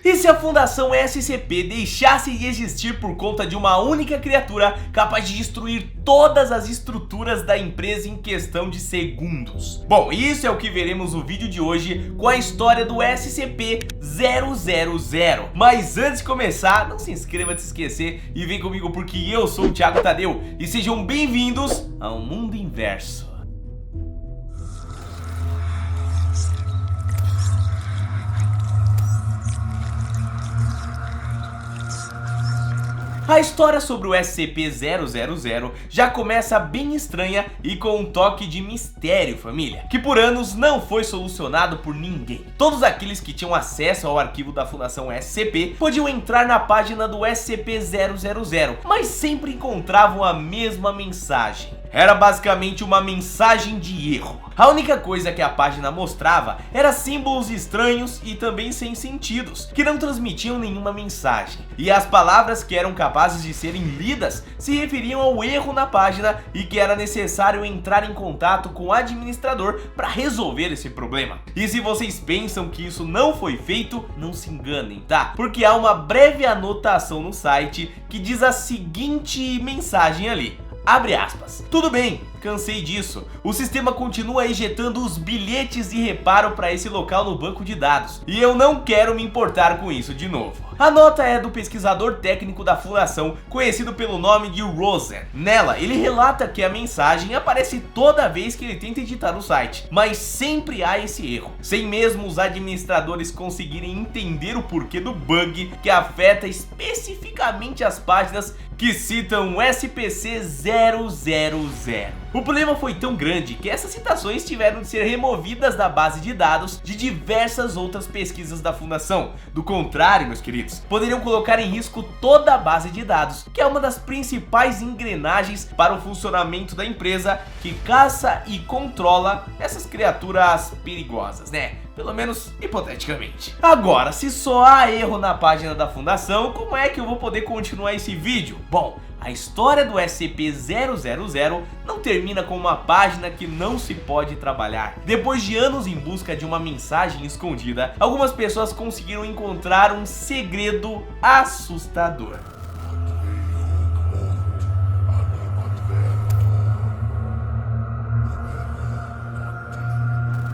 E se a Fundação SCP deixasse de existir por conta de uma única criatura capaz de destruir todas as estruturas da empresa em questão de segundos? Bom, isso é o que veremos no vídeo de hoje com a história do SCP-000. Mas antes de começar, não se inscreva de se esquecer e vem comigo porque eu sou o Thiago Tadeu e sejam bem-vindos ao Mundo Inverso. A história sobre o SCP-000 já começa bem estranha e com um toque de mistério, família, que por anos não foi solucionado por ninguém. Todos aqueles que tinham acesso ao arquivo da Fundação SCP podiam entrar na página do SCP-000, mas sempre encontravam a mesma mensagem. Era basicamente uma mensagem de erro. A única coisa que a página mostrava era símbolos estranhos e também sem sentidos, que não transmitiam nenhuma mensagem. E as palavras que eram capazes de serem lidas se referiam ao erro na página e que era necessário entrar em contato com o administrador para resolver esse problema. E se vocês pensam que isso não foi feito, não se enganem, tá? Porque há uma breve anotação no site que diz a seguinte mensagem ali. Abre aspas. Tudo bem, cansei disso. O sistema continua injetando os bilhetes de reparo para esse local no banco de dados. E eu não quero me importar com isso de novo. A nota é do pesquisador técnico da fundação, conhecido pelo nome de Rosen. Nela, ele relata que a mensagem aparece toda vez que ele tenta editar o site, mas sempre há esse erro, sem mesmo os administradores conseguirem entender o porquê do bug que afeta especificamente as páginas que citam o SCP-000. O problema foi tão grande que essas citações tiveram de ser removidas da base de dados de diversas outras pesquisas da fundação. Do contrário, meus queridos, poderiam colocar em risco toda a base de dados, que é uma das principais engrenagens para o funcionamento da empresa que caça e controla essas criaturas perigosas, né? Pelo menos hipoteticamente. Agora, se só há erro na página da fundação, como é que eu vou poder continuar esse vídeo? Bom, a história do SCP-000 não termina com uma página que não se pode trabalhar. Depois de anos em busca de uma mensagem escondida, algumas pessoas conseguiram encontrar um segredo assustador.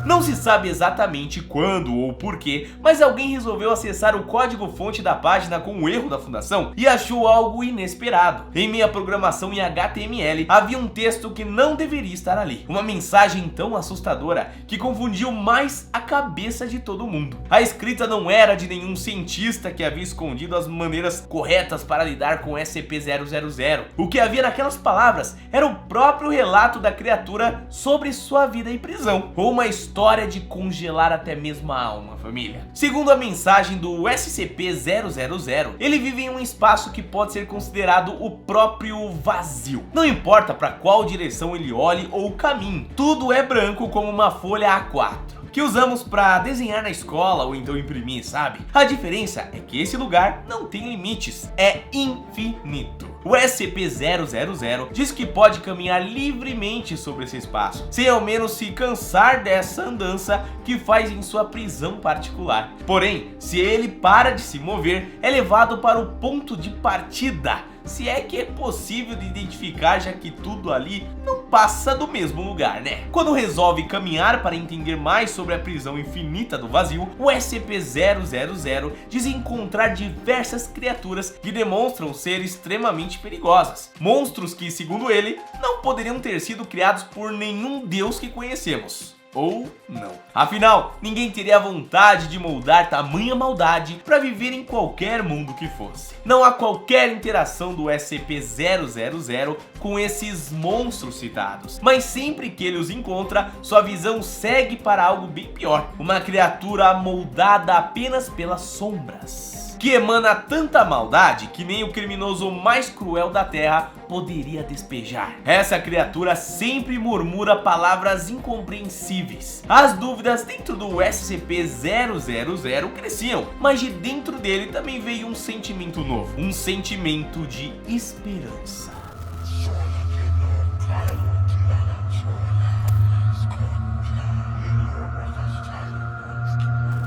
Não se sabe exatamente quando ou porquê, mas alguém resolveu acessar o código-fonte da página com o erro da fundação e achou algo inesperado. Em meio à programação em HTML, havia um texto que não deveria estar ali. Uma mensagem tão assustadora que confundiu mais a cabeça de todo mundo. A escrita não era de nenhum cientista que havia escondido as maneiras corretas para lidar com SCP-000. O que havia naquelas palavras era o próprio relato da criatura sobre sua vida em prisão, ou uma história de congelar até mesmo a alma, família. Segundo a mensagem do SCP-000, ele vive em um espaço que pode ser considerado o próprio vazio. Não importa para qual direção ele olhe ou caminhe, tudo é branco como uma folha A4. Que usamos para desenhar na escola ou então imprimir, sabe? A diferença é que esse lugar não tem limites, é infinito. O SCP-000 diz que pode caminhar livremente sobre esse espaço, sem ao menos se cansar dessa andança que faz em sua prisão particular. Porém, se ele para de se mover, é levado para o ponto de partida, se é que é possível de identificar, já que tudo ali não passa do mesmo lugar, né? Quando resolve caminhar para entender mais sobre a prisão infinita do vazio, o SCP-000 diz encontrar diversas criaturas que demonstram ser extremamente perigosas. Monstros que, segundo ele, não poderiam ter sido criados por nenhum deus que conhecemos. Ou não. Afinal, ninguém teria vontade de moldar tamanha maldade para viver em qualquer mundo que fosse. Não há qualquer interação do SCP-000 com esses monstros citados, mas sempre que ele os encontra, sua visão segue para algo bem pior, uma criatura moldada apenas pelas sombras, que emana tanta maldade que nem o criminoso mais cruel da Terra poderia despejar. Essa criatura sempre murmura palavras incompreensíveis. As dúvidas dentro do SCP-000 cresciam, mas de dentro dele também veio um sentimento novo, um sentimento de esperança.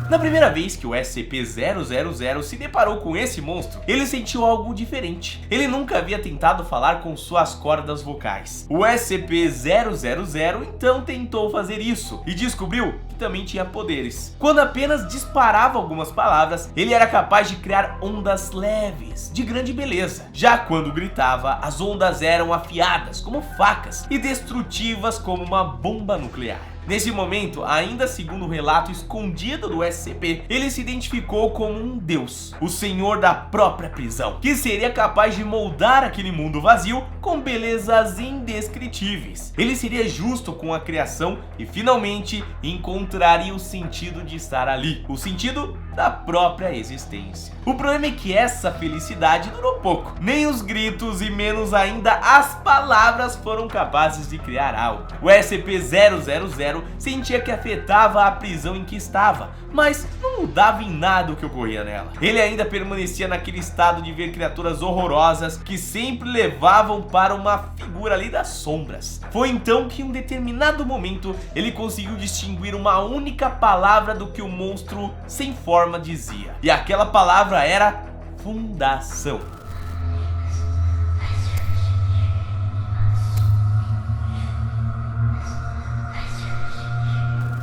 Na primeira vez que o SCP-000 se deparou com esse monstro, ele sentiu algo diferente. Ele nunca havia tentado falar com suas cordas vocais. O SCP-000 então tentou fazer isso e descobriu que também tinha poderes. Quando apenas disparava algumas palavras, ele era capaz de criar ondas leves, de grande beleza. Já quando gritava, as ondas eram afiadas como facas e destrutivas como uma bomba nuclear. Nesse momento, ainda segundo o relato escondido do SCP, ele se identificou como um deus, o senhor da própria prisão, que seria capaz de moldar aquele mundo vazio com belezas indescritíveis. Ele seria justo com a criação e finalmente encontraria o sentido de estar ali, o sentido da própria existência. O problema é que essa felicidade durou pouco. Nem os gritos e menos ainda as palavras foram capazes de criar algo. O SCP-000 sentia que afetava a prisão em que estava, mas não mudava em nada o que ocorria nela. Ele ainda permanecia naquele estado de ver criaturas horrorosas que sempre levavam para uma figura ali das sombras. Foi então que em um determinado momento ele conseguiu distinguir uma única palavra do que o monstro sem forma dizia. E aquela palavra era fundação.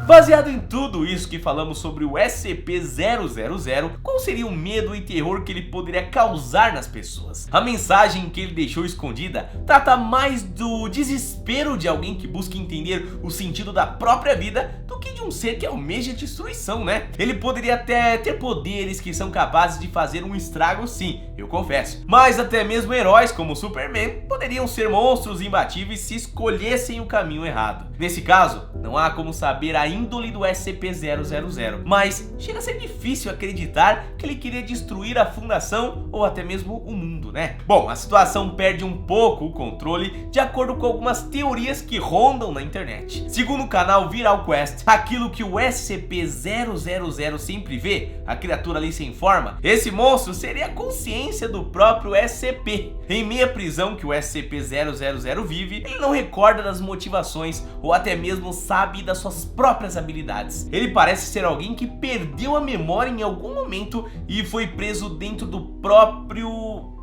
Baseado em tudo isso que falamos sobre o SCP-000, qual seria o medo e terror que ele poderia causar nas pessoas? A mensagem que ele deixou escondida trata mais do desespero de alguém que busca entender o sentido da própria vida do que de um ser que almeja destruição, né? Ele poderia até ter poderes que são capazes de fazer um estrago, sim, eu confesso. Mas até mesmo heróis como Superman poderiam ser monstros imbatíveis se escolhessem o caminho errado. Nesse caso, não há como saber a índole do SCP-000, mas chega a ser difícil acreditar que ele queria destruir a fundação ou até mesmo o mundo, né? Bom, a situação perde um pouco o controle de acordo com algumas teorias que rondam na internet. Segundo o canal Viral Quest, aquilo que o SCP-000 sempre vê, a criatura ali sem forma, esse monstro seria a consciência do próprio SCP. Em meia prisão que o SCP-000 vive, ele não recorda das motivações ou até mesmo sabe das suas próprias habilidades. Ele parece ser alguém que perdeu a memória em algum momento e foi preso dentro do próprio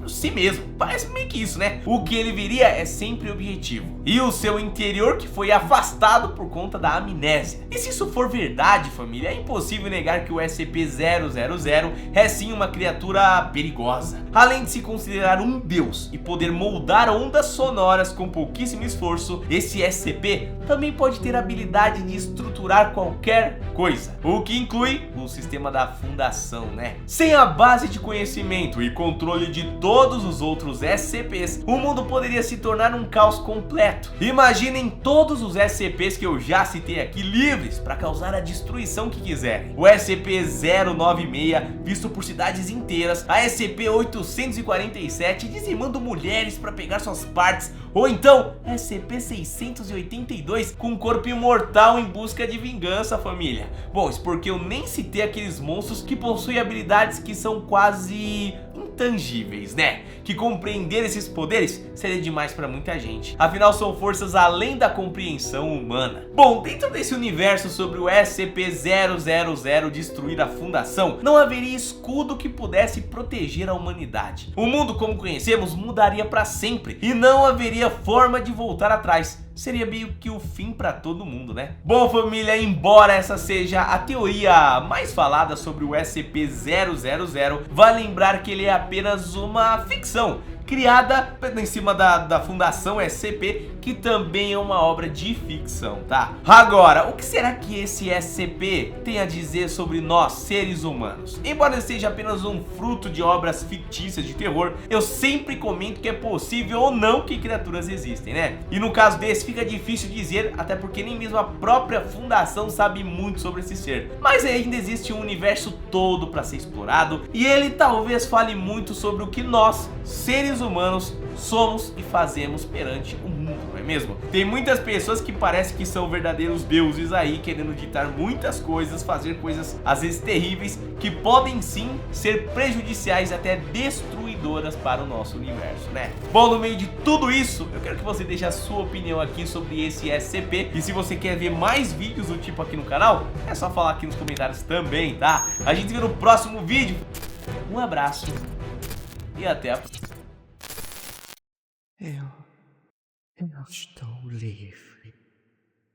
si mesmo. Parece meio que isso, né? O que ele viria é sempre objetivo. E o seu interior que foi afastado por conta da amnésia. E se isso for verdade, família, é impossível negar que o SCP-000 é sim uma criatura perigosa. Além de se considerar um deus e poder moldar ondas sonoras com pouquíssimo esforço, esse SCP também pode ter a habilidade de estruturar qualquer coisa, o que inclui o sistema da fundação, né? Sem a base de conhecimento e controle de todos os outros SCPs, o mundo poderia se tornar um caos completo. Imaginem todos os SCPs que eu já citei aqui livres para causar a destruição que quiserem. O SCP-096 visto por cidades inteiras, a SCP-847 dizimando mulheres para pegar suas partes, ou então SCP-682 com um corpo imortal em busca de vingança, família. Bom, isso porque eu nem citei aqueles monstros que possuem habilidades que são quase intangíveis, né? Que compreender esses poderes seria demais para muita gente. Afinal, são forças além da compreensão humana. Bom, dentro desse universo sobre o SCP-000 destruir a fundação, não haveria escudo que pudesse proteger a humanidade. O mundo como conhecemos mudaria para sempre e não haveria forma de voltar atrás. Seria meio que o fim para todo mundo, né? Bom, família, embora essa seja a teoria mais falada sobre o SCP-000, vale lembrar que ele é apenas uma ficção criada em cima da fundação SCP, que também é uma obra de ficção, tá? Agora, o que será que esse SCP tem a dizer sobre nós, seres humanos? Embora ele seja apenas um fruto de obras fictícias de terror, eu sempre comento que é possível ou não que criaturas existem, né? E no caso desse fica difícil dizer, até porque nem mesmo a própria fundação sabe muito sobre esse ser. Mas ainda existe um universo todo para ser explorado, e ele talvez fale muito sobre o que nós, seres humanos, somos e fazemos perante o mundo, não é mesmo? Tem muitas pessoas que parecem que são verdadeiros deuses aí, querendo ditar muitas coisas, fazer coisas às vezes terríveis, que podem sim ser prejudiciais, até destruidores destruidoras para o nosso universo, né? Bom, no meio de tudo isso, eu quero que você deixe a sua opinião aqui sobre esse SCP. E se você quer ver mais vídeos do tipo aqui no canal, é só falar aqui nos comentários também, tá? A gente se vê no próximo vídeo. Um abraço e até a próxima. Eu estou livre.